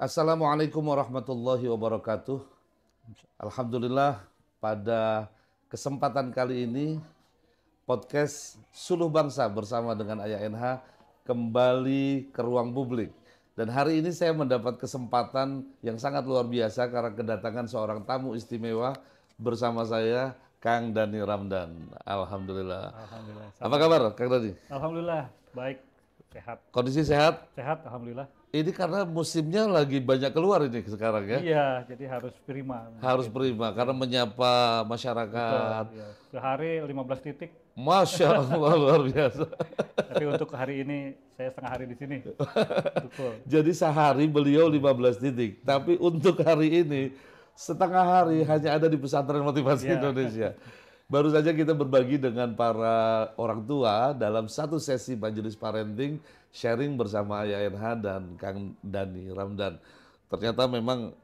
Assalamualaikum warahmatullahi wabarakatuh. Alhamdulillah pada kesempatan kali ini podcast Suluh Bangsa bersama dengan Ayah NH kembali ke ruang publik. Dan hari ini saya mendapat kesempatan yang sangat luar biasa karena kedatangan seorang tamu istimewa bersama saya, Kang Dhani Ramdan. Alhamdulillah. Alhamdulillah. Apa kabar, Kang Dhani? Alhamdulillah, baik, sehat. Kondisi sehat? Sehat, alhamdulillah. Ini karena musimnya lagi banyak keluar ini sekarang ya. Iya, jadi harus prima. Harus prima karena menyapa Betul, masyarakat. iya. Sehari 15 titik, Masya Allah luar biasa. tapi untuk hari ini saya setengah hari di sini. Betul. Jadi sehari beliau 15 titik, tapi untuk hari ini setengah hari hanya ada di Pesantren Motivasi Iya. Indonesia. Baru saja kita berbagi dengan para orang tua dalam satu sesi majelis parenting sharing bersama Ayah NH dan Kang Dhani Ramdan. Ternyata memang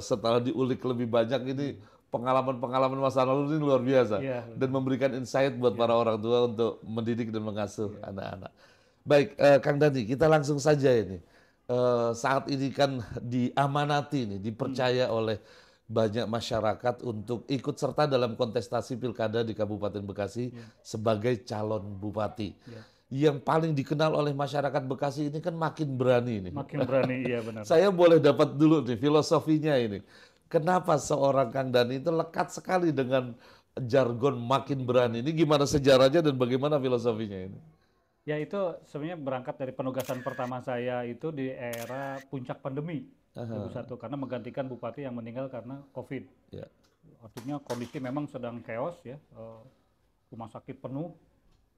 setelah diulik lebih banyak ini pengalaman-pengalaman masa lalu ini luar biasa Iya. dan memberikan insight buat para orang tua untuk mendidik dan mengasuh anak-anak. Baik, Kang Dhani, kita langsung saja ini. Saat ini kan diamanati nih, dipercaya oleh banyak masyarakat untuk ikut serta dalam kontestasi pilkada di Kabupaten Bekasi sebagai calon bupati. Yang paling dikenal oleh masyarakat Bekasi ini kan makin berani ini. Makin berani, iya benar. Saya boleh dapat dulu nih filosofinya ini. Kenapa seorang Kang Dhani itu lekat sekali dengan jargon makin berani? Ini gimana sejarahnya dan bagaimana filosofinya ini? Ya itu sebenarnya berangkat dari penugasan pertama saya itu di era puncak pandemi 2021 karena menggantikan bupati yang meninggal karena COVID. Ya. Artinya kondisi memang sedang chaos ya, rumah sakit penuh,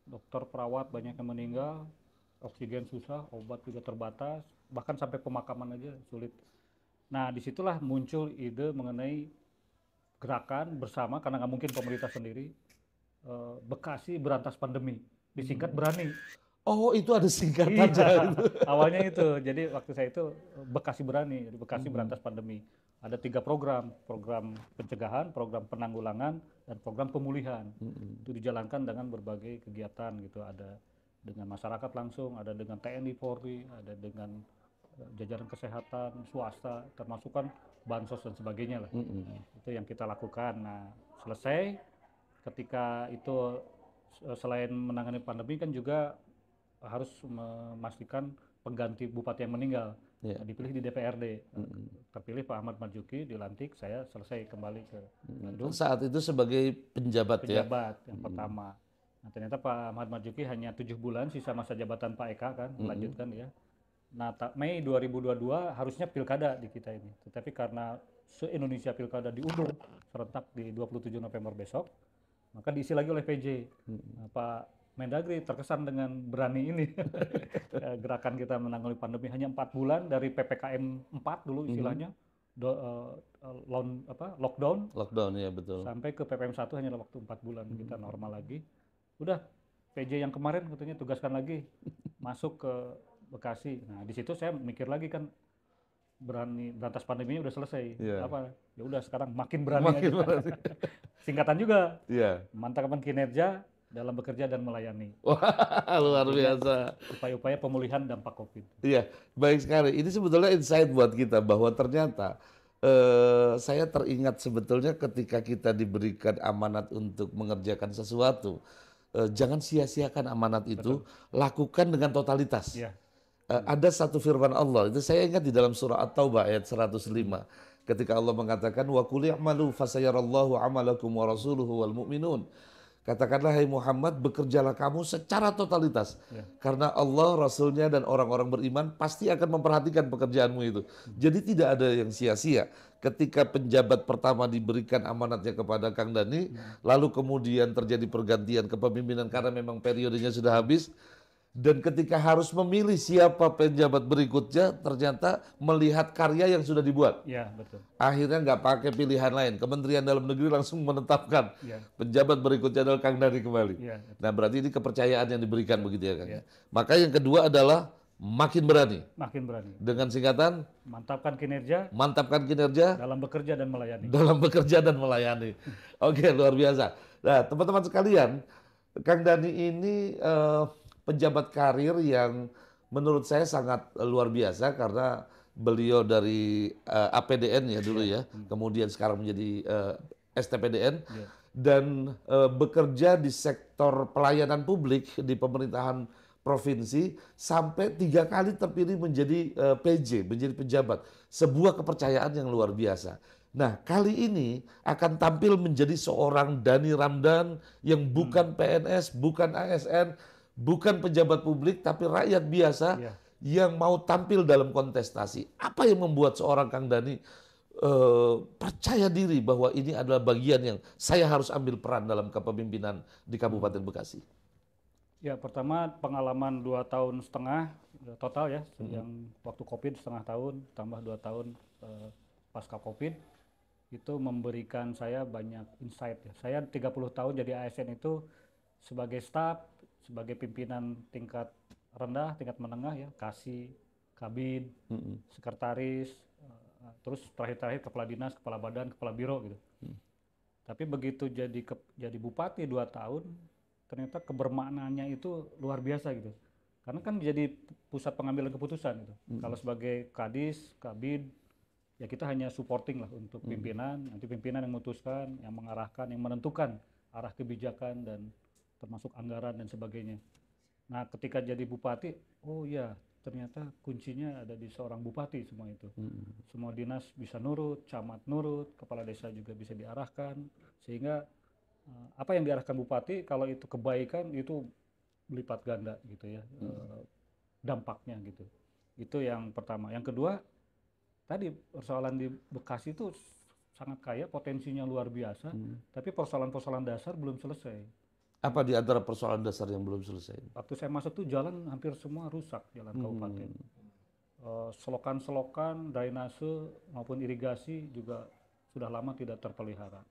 dokter perawat banyak yang meninggal, oksigen susah, obat juga terbatas, bahkan sampai pemakaman aja sulit. Nah disitulah muncul ide mengenai gerakan bersama karena nggak mungkin pemerintah sendiri, Bekasi Berantas Pandemi, disingkat Berani. Oh, itu ada singkatannya. Iya, awalnya itu. Jadi waktu saya itu Bekasi Berani, jadi Bekasi Berantas Pandemi. Ada 3 program, program pencegahan, program penanggulangan, dan program pemulihan. Itu dijalankan dengan berbagai kegiatan gitu. Ada dengan masyarakat langsung, ada dengan TNI Polri, ada dengan jajaran kesehatan, swasta, termasuk kan bansos dan sebagainya lah. Itu yang kita lakukan. Nah, selesai ketika itu selain menangani pandemi kan juga harus memastikan pengganti bupati yang meninggal. Nah, dipilih di DPRD. Terpilih Pak Ahmad Marzuki, dilantik, saya selesai kembali ke Bandung. Saat itu sebagai penjabat ya. Penjabat yang pertama. Nah, ternyata Pak Ahmad Marzuki hanya 7 bulan sisa masa jabatan Pak Eka kan, melanjutkan ya. Nah, Mei 2022 harusnya pilkada di kita ini. Tetapi karena se-Indonesia pilkada diundur serentak di 27 November besok, maka diisi lagi oleh PJ. Nah, Pak Mendagri terkesan dengan berani ini. Gerakan kita menangani pandemi hanya 4 bulan dari PPKM 4 dulu istilahnya, lockdown, Lockdown ya betul. sampai ke PPM 1 hanya waktu 4 bulan kita normal lagi. Udah, PJ yang kemarin katanya tugaskan lagi masuk ke Bekasi. Nah, di situ saya mikir lagi kan, berani berantas pandeminya udah selesai. Apa? Ya udah sekarang makin berani Makin aja. berani. Singkatan juga. Iya. Mantapkan kinerja dalam bekerja dan melayani. Wah, luar biasa. Upaya-upaya pemulihan dampak COVID. Iya, baik sekali. Ini sebetulnya insight buat kita bahwa ternyata saya teringat sebetulnya ketika kita diberikan amanat untuk mengerjakan sesuatu, jangan sia-siakan amanat itu, lakukan dengan totalitas. Iya. Ada satu firman Allah, itu saya ingat di dalam surah At-Taubah ayat 105. Ketika Allah mengatakan, wa qul i'malu fasayarallahu amalakum wa rasuluhu wal mu'minun. Katakanlah, hai Muhammad, bekerjalah kamu secara totalitas. Karena Allah, Rasulnya, dan orang-orang beriman pasti akan memperhatikan pekerjaanmu itu. Jadi tidak ada yang sia-sia. Ketika penjabat pertama diberikan amanatnya kepada Kang Dhani, lalu kemudian terjadi pergantian kepemimpinan karena memang periodenya sudah habis. Dan ketika harus memilih siapa penjabat berikutnya, ternyata melihat karya yang sudah dibuat. Iya, betul. Akhirnya nggak pakai pilihan lain. Kementerian Dalam Negeri langsung menetapkan penjabat berikutnya adalah Kang Dhani kembali. Iya. Nah, berarti ini kepercayaan yang diberikan begitu ya Kang. Maka yang kedua adalah makin berani. Makin berani. Dengan singkatan, Mantapkan kinerja mantapkan kinerja dalam bekerja dan melayani. dalam bekerja dan melayani. Oke, luar biasa. Nah, teman-teman sekalian, Kang Dhani ini penjabat karir yang menurut saya sangat luar biasa karena beliau dari APDN ya dulu ya, kemudian sekarang menjadi STPDN Iya. dan bekerja di sektor pelayanan publik di pemerintahan provinsi sampai 3 kali terpilih menjadi PJ, menjadi pejabat. Sebuah kepercayaan yang luar biasa. Nah, kali ini akan tampil menjadi seorang Dhani Ramdan yang bukan PNS, bukan ASN, bukan pejabat publik, tapi rakyat biasa Iya. yang mau tampil dalam kontestasi. Apa yang membuat seorang Kang Dhani percaya diri bahwa ini adalah bagian yang saya harus ambil peran dalam kepemimpinan di Kabupaten Bekasi? Ya, pertama pengalaman 2 tahun setengah total ya, yang waktu COVID setengah tahun, tambah 2 tahun pasca COVID, itu memberikan saya banyak insight ya. Saya 30 tahun jadi ASN itu sebagai staf, sebagai pimpinan tingkat rendah, tingkat menengah ya, kasih, kabin, sekretaris, terus terakhir-terakhir kepala dinas, kepala badan, kepala biro gitu. Tapi begitu jadi bupati 2 tahun, ternyata kebermaknaannya itu luar biasa gitu. Karena kan jadi pusat pengambilan keputusan gitu. Kalau sebagai kadis, kabin, ya kita hanya supporting lah untuk pimpinan, nanti pimpinan yang memutuskan, yang mengarahkan, yang menentukan arah kebijakan dan termasuk anggaran dan sebagainya. Nah, ketika jadi bupati, oh ya, ternyata kuncinya ada di seorang bupati semua itu. Semua dinas bisa nurut, camat nurut, kepala desa juga bisa diarahkan, sehingga apa yang diarahkan bupati kalau itu kebaikan itu berlipat ganda gitu ya, dampaknya gitu. Itu yang pertama. Yang kedua, tadi persoalan di Bekasi itu sangat kaya, potensinya luar biasa, tapi persoalan-persoalan dasar belum selesai. Apa di antara persoalan dasar yang belum selesai? Waktu saya masuk tuh jalan hampir semua rusak, jalan kabupaten. Selokan-selokan, drainase maupun irigasi juga sudah lama tidak terpelihara.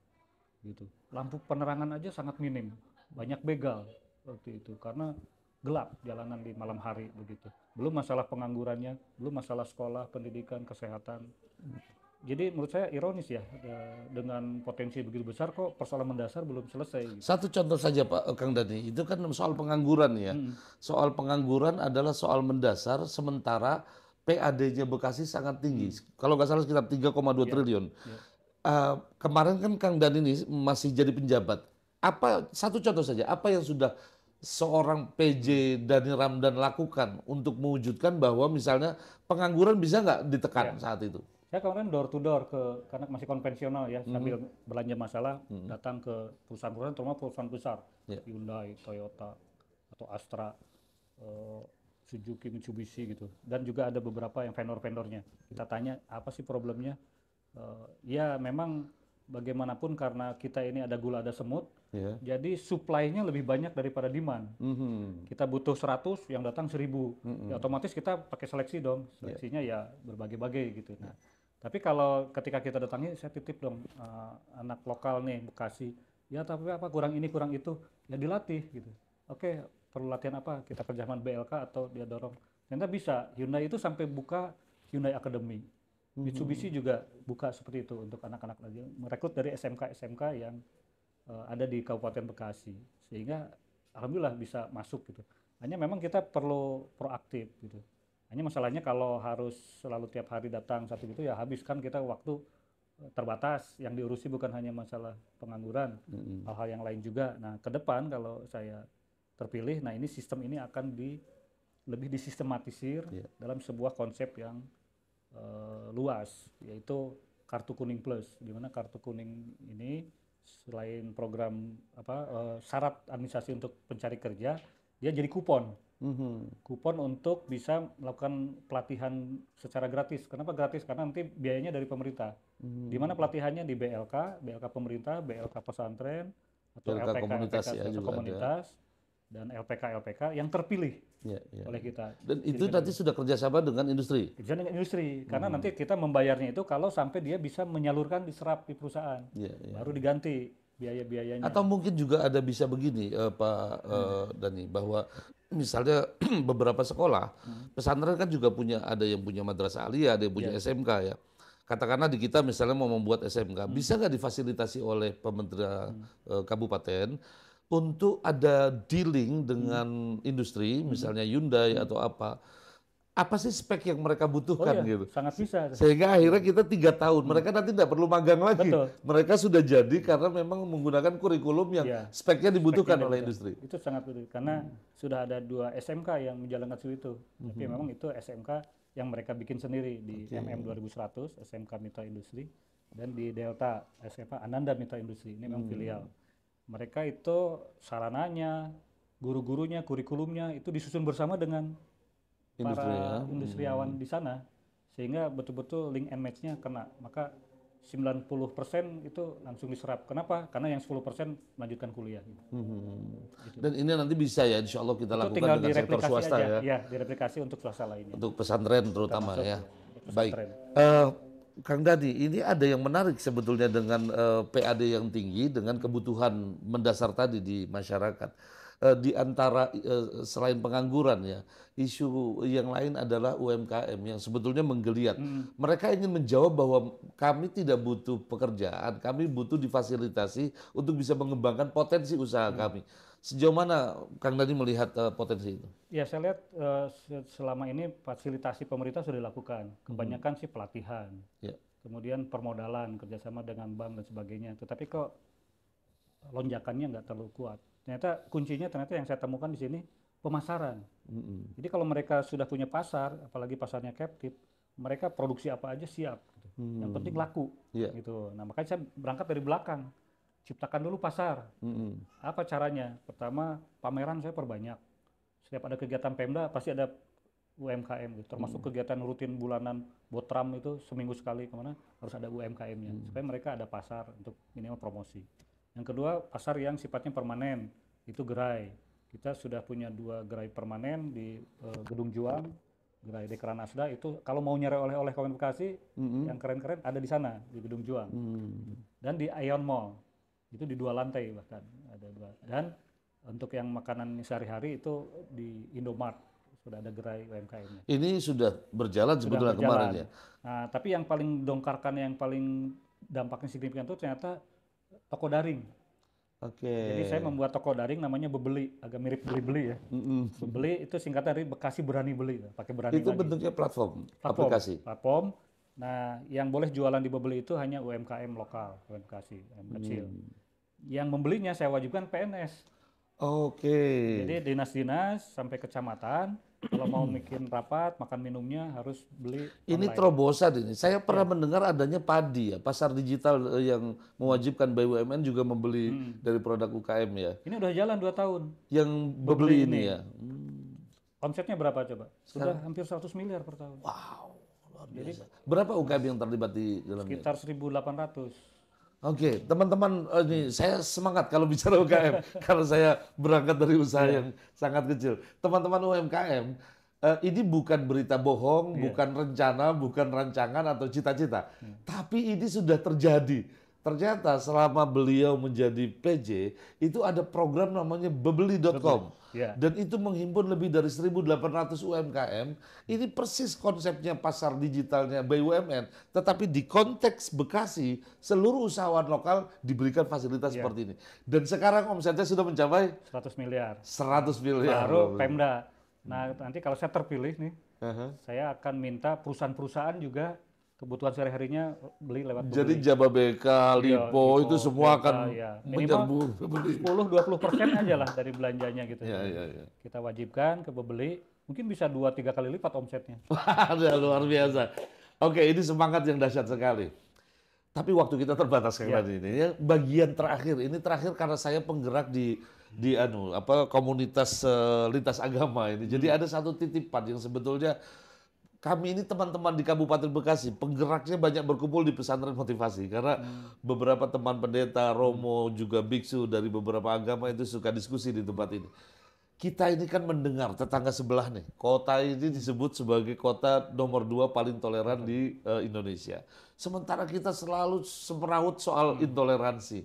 Gitu. Lampu penerangan aja sangat minim, banyak begal waktu itu karena gelap jalanan di malam hari begitu. Belum masalah penganggurannya, belum masalah sekolah, pendidikan, kesehatan. Jadi menurut saya ironis ya, dengan potensi begitu besar kok persoalan mendasar belum selesai. Gitu. Satu contoh saja Pak Kang Dhani, itu kan soal pengangguran ya. Soal pengangguran adalah soal mendasar, sementara PAD-nya Bekasi sangat tinggi. Kalau nggak salah sekitar 3,2 triliun. Kemarin kan Kang Dhani ini masih jadi penjabat. Satu contoh saja, apa yang sudah seorang PJ Dhani Ramdan lakukan untuk mewujudkan bahwa misalnya pengangguran bisa nggak ditekan saat itu? Saya kemarin door to door karena masih konvensional ya, sambil belanja masalah, datang ke perusahaan-perusahaan, terutama perusahaan besar, Hyundai, Toyota, atau Astra, Suzuki, Mitsubishi gitu. Dan juga ada beberapa yang vendor-vendornya. Kita tanya apa sih problemnya? Ya memang bagaimanapun karena kita ini ada gula ada semut, jadi supply-nya lebih banyak daripada demand. Kita butuh 100, yang datang 1000. Ya, otomatis kita pakai seleksi dong, seleksinya ya berbagai-bagai gitu. Nah, tapi kalau ketika kita datangi, saya titip dong anak lokal nih Bekasi, ya tapi apa kurang ini kurang itu, ya dilatih gitu. Oke, perlu latihan apa? Kita kerjasama BLK atau dia dorong. Ternyata bisa. Hyundai itu sampai buka Hyundai Academy. Mitsubishi juga buka seperti itu untuk anak-anak lagi, merekrut dari SMK-SMK yang ada di Kabupaten Bekasi, sehingga alhamdulillah bisa masuk gitu. Hanya memang kita perlu proaktif gitu. Hanya masalahnya kalau harus selalu tiap hari datang satu gitu ya habiskan kita waktu terbatas, yang diurusi bukan hanya masalah pengangguran, hal-hal yang lain juga. Nah, ke depan kalau saya terpilih, nah ini sistem ini akan lebih disistematisir dalam sebuah konsep yang luas, yaitu kartu kuning plus, di mana kartu kuning ini selain program syarat administrasi untuk pencari kerja, dia jadi kupon. Kupon untuk bisa melakukan pelatihan secara gratis. Kenapa gratis? Karena nanti biayanya dari pemerintah. Di mana pelatihannya di BLK pemerintah, BLK pesantren, atau BLK LPK komunitas ya, komunitas, dan LPK yang terpilih oleh kita. Dan itu nanti sudah kerjasama dengan industri? Kerjasama dengan industri, karena nanti kita membayarnya itu kalau sampai dia bisa menyalurkan diserap di perusahaan, baru diganti biaya-biayanya. Atau mungkin juga ada bisa begini Pak Dhani, bahwa misalnya beberapa sekolah, pesantren kan juga ada yang punya madrasah aliyah, ada yang punya SMK ya. Katakanlah di kita misalnya mau membuat SMK, bisa nggak difasilitasi oleh pemerintah kabupaten untuk ada dealing dengan industri, misalnya Hyundai atau apa, apa sih spek yang mereka butuhkan gitu. sangat bisa. Sehingga akhirnya kita 3 tahun, mereka nanti tidak perlu magang lagi. Betul. Mereka sudah jadi karena memang menggunakan kurikulum yang speknya dibutuhkan oleh industri. Itu sangat betul, karena sudah ada 2 SMK yang menjalankan itu. Tapi memang itu SMK yang mereka bikin sendiri di MM 2100, SMK Mitra Industri, dan di Delta SMK Ananda Mitra Industri. Ini memang filial. Mereka itu sarananya, guru-gurunya, kurikulumnya itu disusun bersama dengan para industriawan di sana, sehingga betul-betul link and match-nya kena. Maka 90% itu langsung diserap. Kenapa? Karena yang 10% melanjutkan kuliah. Gitu. Dan ini nanti bisa ya, insya Allah kita lakukan tinggal dengan sektor swasta aja. ya. Ya, direplikasi untuk swasta lainnya. Untuk pesantren terutama ya. Baik. Pesantren. Kang Dadi, ini ada yang menarik sebetulnya dengan PAD yang tinggi, dengan kebutuhan mendasar tadi di masyarakat. Di antara selain pengangguran ya, isu yang lain adalah UMKM yang sebetulnya menggeliat. Mereka ingin menjawab bahwa kami tidak butuh pekerjaan, kami butuh difasilitasi untuk bisa mengembangkan potensi usaha kami. Sejauh mana Kang Dadi melihat potensi itu? Ya, saya lihat selama ini fasilitasi pemerintah sudah dilakukan. Kebanyakan sih pelatihan, kemudian permodalan, kerjasama dengan bank dan sebagainya. Tetapi kok lonjakannya nggak terlalu kuat. Ternyata kuncinya yang saya temukan di sini pemasaran. Jadi kalau mereka sudah punya pasar, apalagi pasarnya captive, mereka produksi apa aja siap. Gitu. Yang penting laku. Gitu. Nah, makanya saya berangkat dari belakang, ciptakan dulu pasar. Apa caranya? Pertama, pameran saya perbanyak. Setiap ada kegiatan Pemda pasti ada UMKM, gitu. Termasuk kegiatan rutin bulanan Botram itu seminggu sekali kemana harus ada UMKM-nya, supaya mereka ada pasar untuk minimal promosi. Yang kedua, pasar yang sifatnya permanen, itu gerai. Kita sudah punya 2 gerai permanen di Gedung Juang, gerai Dekran Asda. Itu kalau mau nyari oleh-oleh Kabupaten Bekasi, yang keren-keren ada di sana, di Gedung Juang. Dan di Ion Mall, itu di 2 lantai bahkan, ada 2. Dan untuk yang makanan sehari-hari itu di Indomart, sudah ada gerai UMKM-nya. Ini sudah berjalan sebetulnya kemarin ya? Nah, tapi yang paling dongkarkan, yang paling dampaknya signifikan itu ternyata toko daring. Jadi saya membuat toko daring namanya Bebeli, agak mirip Beli-Beli ya. Bebeli itu singkatan dari Bekasi Berani Beli, pakai berani itu lagi. Bentuknya platform, aplikasi. Platform. Nah, yang boleh jualan di Bebeli itu hanya UMKM lokal, Bekasi, kecil. Yang membelinya saya wajibkan PNS. Jadi dinas-dinas sampai kecamatan, kalau mau bikin rapat, makan minumnya harus beli ini online. terobosan ini. Saya pernah mendengar adanya Padi ya, pasar digital yang mewajibkan BUMN juga membeli dari produk UKM ya. Ini udah jalan 2 tahun. Yang beli ini ya. Omsetnya berapa coba? Sudah hampir 100 miliar per tahun. Wow, luar biasa. Berapa UKM yang terlibat di dalamnya? Sekitar 1.800. Oke, teman-teman, ini saya semangat kalau bicara UKM karena saya berangkat dari usaha yang sangat kecil. Teman-teman UMKM, ini bukan berita bohong, bukan rencana, bukan rancangan atau cita-cita, tapi ini sudah terjadi. Ternyata selama beliau menjadi PJ, itu ada program namanya bebeli.com. Dan itu menghimpun lebih dari 1.800 UMKM. Ini persis konsepnya pasar digitalnya BUMN. Tetapi di konteks Bekasi, seluruh usahawan lokal diberikan fasilitas seperti ini. Dan sekarang omsetnya sudah mencapai 100 miliar. 100 miliar. Baru Pemda. Nah, nanti kalau saya terpilih nih, saya akan minta perusahaan-perusahaan juga kebutuhan sehari-harinya beli lewat beli. Jadi Jababeka, Lipo, itu semua akan menyerbu 10-20% aja lah dari belanjanya gitu. Kita wajibkan ke pembeli, mungkin bisa 2-3 kali lipat omsetnya. Wah, luar biasa. Oke, ini semangat yang dahsyat sekali. Tapi waktu kita terbatas kayak tadi ini. Ya, bagian terakhir, ini terakhir karena saya penggerak di komunitas lintas agama ini. Jadi ada satu titipan yang sebetulnya kami ini teman-teman di Kabupaten Bekasi, penggeraknya banyak berkumpul di pesantren motivasi. Karena beberapa teman pendeta, romo, juga biksu dari beberapa agama itu suka diskusi di tempat ini. Kita ini kan mendengar tetangga sebelah nih, kota ini disebut sebagai kota nomor 2 paling toleran di Indonesia. Sementara kita selalu semeraut soal intoleransi.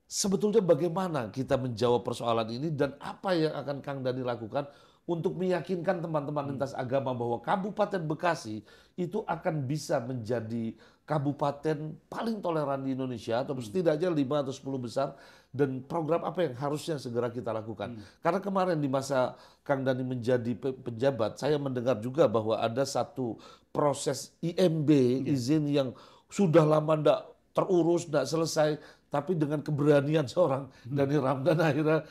Sebetulnya bagaimana kita menjawab persoalan ini dan apa yang akan Kang Dani lakukan untuk meyakinkan teman-teman lintas agama bahwa Kabupaten Bekasi itu akan bisa menjadi kabupaten paling toleran di Indonesia atau setidaknya 5 atau 10 besar, dan program apa yang harusnya segera kita lakukan. Karena kemarin di masa Kang Dhani menjadi penjabat, saya mendengar juga bahwa ada satu proses IMB, izin yang sudah lama tidak terurus, tidak selesai, tapi dengan keberanian seorang Dhani Ramdan akhirnya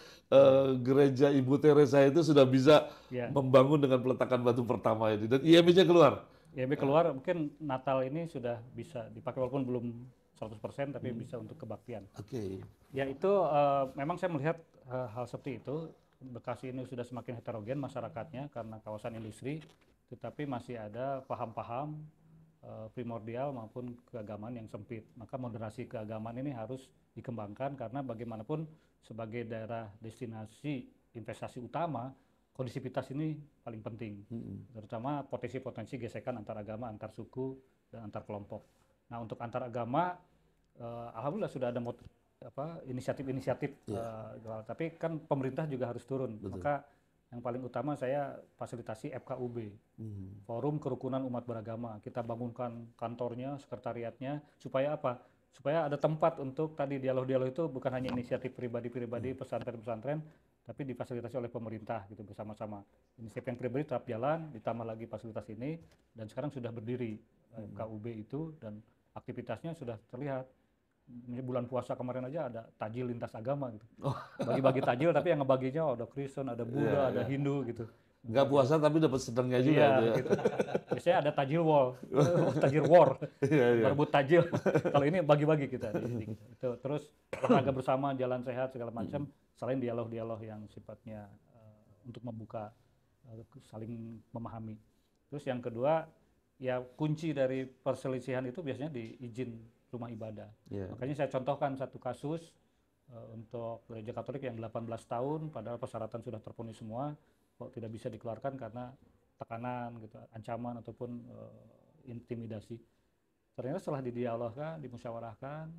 gereja Ibu Teresa itu sudah bisa membangun dengan peletakan batu pertama ini, dan IMB-nya keluar. IMB keluar, mungkin Natal ini sudah bisa dipakai walaupun belum 100%, tapi bisa untuk kebaktian. Oke. Ya itu memang saya melihat hal seperti itu. Bekasi ini sudah semakin heterogen masyarakatnya karena kawasan industri, tetapi masih ada paham-paham primordial maupun keagamaan yang sempit. Maka moderasi keagamaan ini harus dikembangkan karena bagaimanapun sebagai daerah destinasi investasi utama, kondisivitas ini paling penting, terutama potensi-potensi gesekan antar agama, antar suku, dan antar kelompok. Nah, untuk antar agama, alhamdulillah sudah ada inisiatif-inisiatif, tapi kan pemerintah juga harus turun. Betul. Maka yang paling utama saya fasilitasi FKUB, Forum Kerukunan Umat Beragama. Kita bangunkan kantornya, sekretariatnya, supaya apa? Supaya ada tempat untuk tadi dialog-dialog itu bukan hanya inisiatif pribadi-pribadi, pesantren-pesantren, tapi difasilitasi oleh pemerintah gitu bersama-sama. Inisiatif yang pribadi tetap jalan, ditambah lagi fasilitas ini, dan sekarang sudah berdiri FKUB itu, dan aktivitasnya sudah terlihat. Bulan puasa kemarin aja ada tajil lintas agama gitu. Bagi-bagi tajil, tapi yang ngebaginya ada Kristen, ada Buddha, ada Hindu gitu. Nggak puasa tapi dapat sedangnya juga. Gitu. Biasanya ada tajil wall, tajil war, berebut tajil. Kalau ini bagi-bagi kita. Itu. Terus olahraga bersama, jalan sehat segala macam. Selain dialog-dialog yang sifatnya untuk membuka, saling memahami. Terus yang kedua, ya kunci dari perselisihan itu biasanya di izin rumah ibadah. Makanya saya contohkan satu kasus untuk gereja Katolik yang 18 tahun, padahal persyaratan sudah terpenuhi semua, kok tidak bisa dikeluarkan karena tekanan, gitu, ancaman ataupun intimidasi. Ternyata setelah didialogkan, dimusyawarahkan,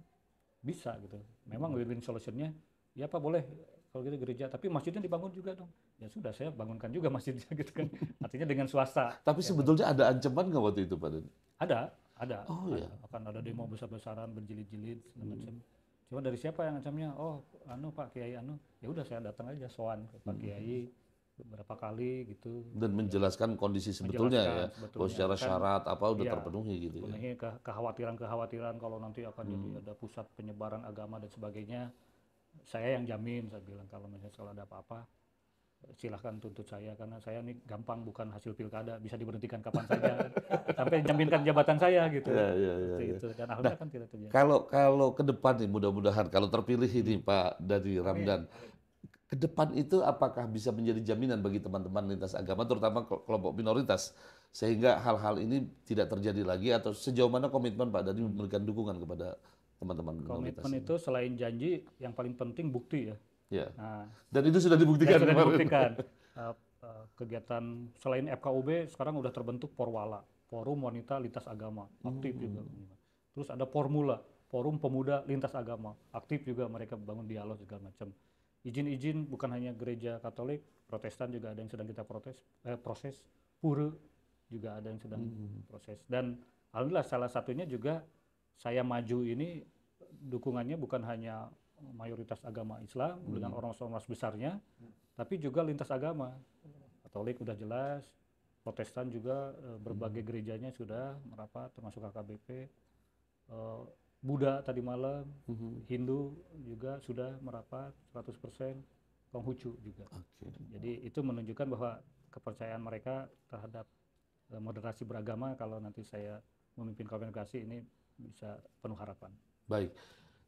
bisa gitu. Memang win-win solutionnya, ya Pak boleh kalau gitu gereja, tapi masjidnya dibangun juga dong. Ya sudah, saya bangunkan juga masjidnya gitu kan. Artinya dengan swasta. Tapi sebetulnya ada ancaman nggak waktu itu Pak Dhani? Ada. Akan ada demo besar-besaran, berjilid-jilid segala macam. Cuma dari siapa yang ancamnya? Oh, Pak Kiai ya udah saya datang aja sowan ke Pak Kiai beberapa kali gitu. Dan menjelaskan kondisi sebetulnya bahwa secara syarat apa udah terpenuhi gitu ya. Kekhawatiran kalau nanti akan jadi ada pusat penyebaran agama dan sebagainya. Saya yang jamin, saya bilang kalau ada apa-apa silahkan tuntut saya, karena saya ini gampang, bukan hasil pilkada, bisa diberhentikan kapan saja sampai jaminkan jabatan saya gitu. Itu. Dan alhamdulillah kan tidak terjadi. Kalau ke depan nih, mudah-mudahan kalau terpilih ini Pak Dhani Ramdan, ke depan itu apakah bisa menjadi jaminan bagi teman-teman lintas agama, terutama kelompok minoritas, sehingga hal-hal ini tidak terjadi lagi, atau sejauh mana komitmen Pak Dhani memberikan dukungan kepada teman-teman minoritas? Komitmen itu selain janji, yang paling penting bukti ya. Nah, dan itu sudah dibuktikan. Kegiatan selain FKUB sekarang udah terbentuk Porwala, Forum Wanita Lintas Agama, aktif juga. Terus ada Formula, Forum Pemuda Lintas Agama, aktif juga, mereka bangun dialog segala macam. Izin-izin bukan hanya gereja Katolik, Protestan juga ada yang sedang kita proses, Pura juga ada yang sedang proses. Dan alhamdulillah salah satunya juga saya maju ini dukungannya bukan hanya mayoritas agama Islam dengan ormas-ormas besarnya, tapi juga lintas agama. Katolik udah jelas, Protestan juga berbagai gerejanya sudah merapat, termasuk KKBP. Buddha tadi malam, Hindu juga sudah merapat 100%, Konghucu juga. Jadi itu menunjukkan bahwa kepercayaan mereka terhadap moderasi beragama, kalau nanti saya memimpin komunikasi ini bisa penuh harapan. Baik.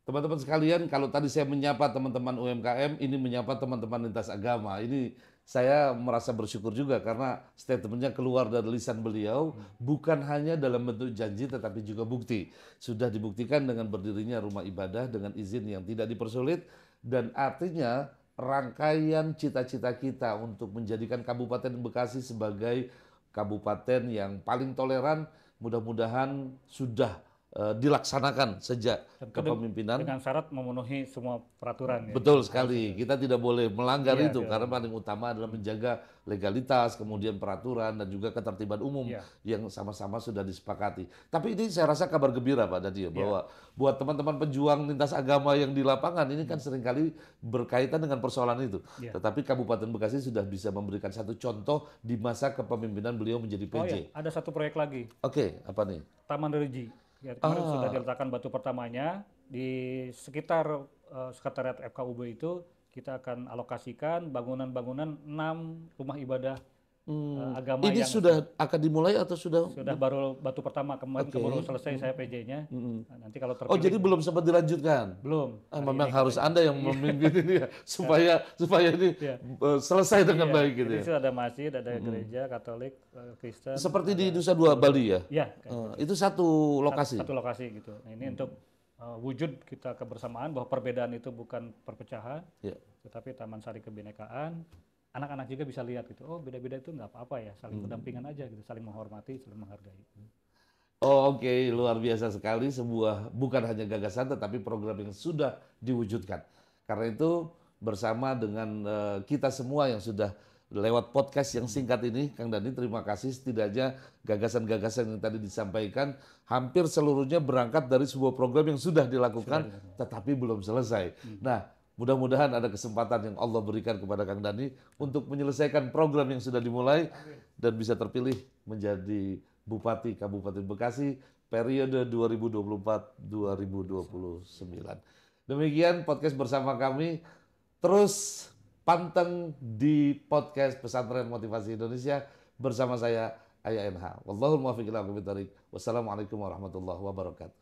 Teman-teman sekalian, kalau tadi saya menyapa teman-teman UMKM, ini menyapa teman-teman lintas agama. Ini saya merasa bersyukur juga karena statementnya keluar dari lisan beliau, bukan hanya dalam bentuk janji tetapi juga bukti. Sudah dibuktikan dengan berdirinya rumah ibadah dengan izin yang tidak dipersulit, dan artinya rangkaian cita-cita kita untuk menjadikan Kabupaten Bekasi sebagai kabupaten yang paling toleran, mudah-mudahan sudah dilaksanakan sejak Tentu kepemimpinan. dengan syarat memenuhi semua peraturan ya. Betul sekali, kita tidak boleh melanggar Iya, itu iya. karena paling utama adalah menjaga legalitas, kemudian peraturan dan juga ketertiban umum Iya. yang sama-sama sudah disepakati. Tapi ini saya rasa kabar gembira Pak Dadi ya, bahwa buat teman-teman pejuang lintas agama yang di lapangan ini kan seringkali berkaitan dengan persoalan itu. Iya. Tetapi Kabupaten Bekasi sudah bisa memberikan satu contoh di masa kepemimpinan beliau menjadi PJ. Oh ya, ada satu proyek lagi, Oke, apa nih? Taman Religi. Ya, kemarin sudah diletakkan batu pertamanya di sekitar sekretariat FKUB itu. Kita akan alokasikan bangunan-bangunan 6 rumah ibadah agama Ini yang sudah akan dimulai atau sudah? sudah baru batu pertama kemarin keburu selesai saya PJ-nya. Nanti kalau Oh, terpilih jadi belum sempat dilanjutkan? belum. Memang harus Anda yang memimpin ini ya, supaya ini selesai dengan baik gitu Jadi ya. itu ada masjid, ada gereja Katolik, Kristen. Seperti di Nusa Dua Bali ya. Ya, Itu satu lokasi. satu lokasi gitu. Nah, ini untuk wujud kita kebersamaan bahwa perbedaan itu bukan perpecahan, Ya. tetapi taman sari kebinekaan. Anak-anak juga bisa lihat gitu. Oh, beda-beda itu nggak apa-apa ya, saling berdampingan aja gitu, saling menghormati, saling menghargai. Oh, oke, luar biasa sekali, sebuah bukan hanya gagasan tetapi program yang sudah diwujudkan. Karena itu bersama dengan kita semua yang sudah lewat podcast yang singkat ini, Kang Dhani, terima kasih. Setidaknya gagasan-gagasan yang tadi disampaikan hampir seluruhnya berangkat dari sebuah program yang sudah dilakukan tetapi belum selesai. Nah, mudah-mudahan ada kesempatan yang Allah berikan kepada Kang Dhani untuk menyelesaikan program yang sudah dimulai dan bisa terpilih menjadi Bupati Kabupaten Bekasi periode 2024-2029. Demikian podcast bersama kami. Terus panteng di podcast Pesantren Motivasi Indonesia bersama saya Ayah NH. Wallahul muwaffiq ila aqwamit thoriq. Wassalamualaikum warahmatullahi wabarakatuh.